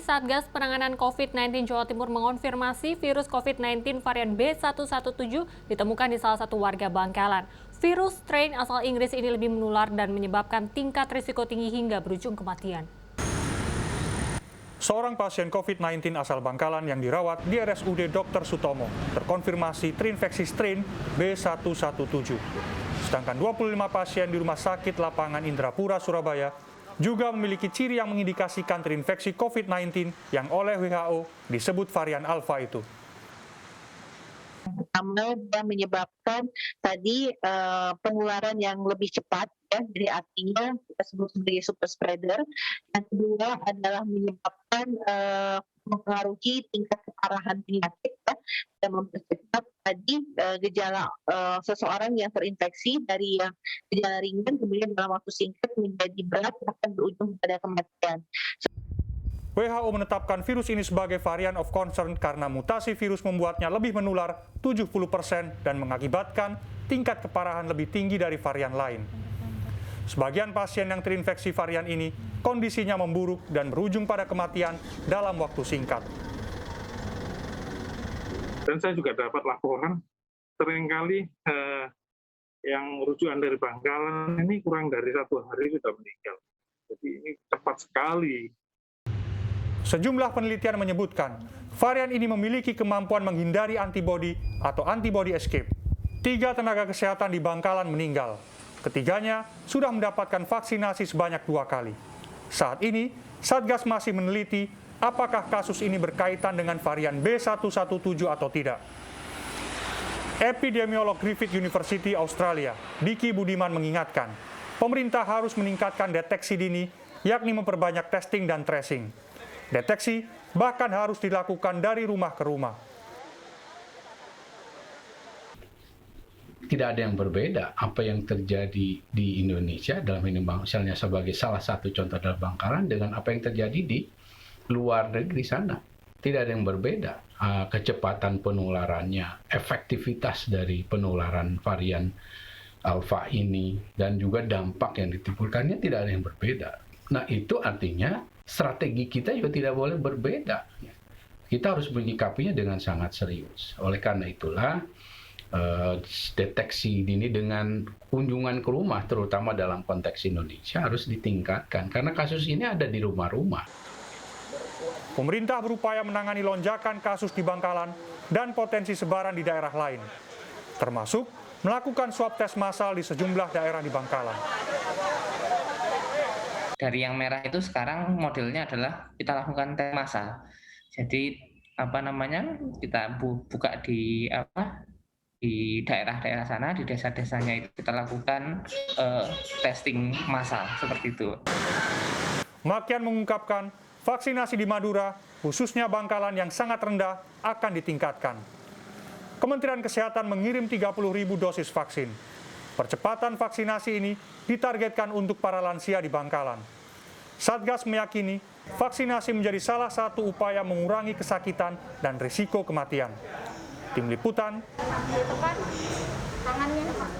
Satgas Penanganan COVID-19 Jawa Timur mengonfirmasi virus COVID-19 varian B117 ditemukan di salah satu warga Bangkalan. Virus strain asal Inggris ini lebih menular dan menyebabkan tingkat risiko tinggi hingga berujung kematian. Seorang pasien COVID-19 asal Bangkalan yang dirawat di RSUD Dr. Sutomo terkonfirmasi terinfeksi strain B117. Sedangkan 25 pasien di Rumah Sakit Lapangan Indrapura, Surabaya juga memiliki ciri yang mengindikasikan terinfeksi COVID-19 yang oleh WHO disebut varian Alpha itu. Pertama, dia menyebabkan tadi penularan yang lebih cepat, ya, jadi artinya kita sebut sebagai super spreader. Yang kedua adalah menyebabkan mempengaruhi tingkat keparahan penyakit, ya, dan mempercepat tadi gejala seseorang yang terinfeksi dari yang gejala ringan kemudian dalam waktu singkat menjadi berat bahkan berujung pada kematian. WHO menetapkan virus ini sebagai varian of concern karena mutasi virus membuatnya lebih menular 70% dan mengakibatkan tingkat keparahan lebih tinggi dari varian lain. Sebagian pasien yang terinfeksi varian ini kondisinya memburuk dan berujung pada kematian dalam waktu singkat. Dan saya juga dapat laporan seringkali yang rujukan dari Bangkalan ini kurang dari 1 hari sudah meninggal. Jadi ini cepat sekali. Sejumlah penelitian menyebutkan varian ini memiliki kemampuan menghindari antibodi atau antibody escape. 3 tenaga kesehatan di Bangkalan meninggal. Ketiganya sudah mendapatkan vaksinasi sebanyak 2 kali. Saat ini, Satgas masih meneliti apakah kasus ini berkaitan dengan varian B117 atau tidak. Epidemiolog Griffith University Australia, Diki Budiman mengingatkan, pemerintah harus meningkatkan deteksi dini, yakni memperbanyak testing dan tracing. Deteksi bahkan harus dilakukan dari rumah ke rumah. Tidak ada yang berbeda apa yang terjadi di Indonesia dalam ini misalnya sebagai salah satu contoh adalah Bangkalan dengan apa yang terjadi di luar negeri sana. Tidak ada yang berbeda. Kecepatan penularannya, efektivitas dari penularan varian Alpha ini dan juga dampak yang ditimbulkannya tidak ada yang berbeda. Nah, itu artinya strategi kita juga tidak boleh berbeda. Kita harus menyikapinya dengan sangat serius. Oleh karena itulah, deteksi dini dengan kunjungan ke rumah, terutama dalam konteks Indonesia, harus ditingkatkan. Karena kasus ini ada di rumah-rumah. Pemerintah berupaya menangani lonjakan kasus di Bangkalan dan potensi sebaran di daerah lain, termasuk melakukan swab tes massal di sejumlah daerah di Bangkalan. Dari yang merah itu sekarang modelnya adalah kita lakukan tes massal. Jadi kita buka di daerah-daerah sana, di desa-desanya itu kita lakukan testing massal seperti itu. Makian mengungkapkan vaksinasi di Madura, khususnya Bangkalan yang sangat rendah, akan ditingkatkan. Kementerian Kesehatan mengirim 30.000 dosis vaksin. Percepatan vaksinasi ini ditargetkan untuk para lansia di Bangkalan. Satgas meyakini vaksinasi menjadi salah satu upaya mengurangi kesakitan dan risiko kematian. Tim Liputan.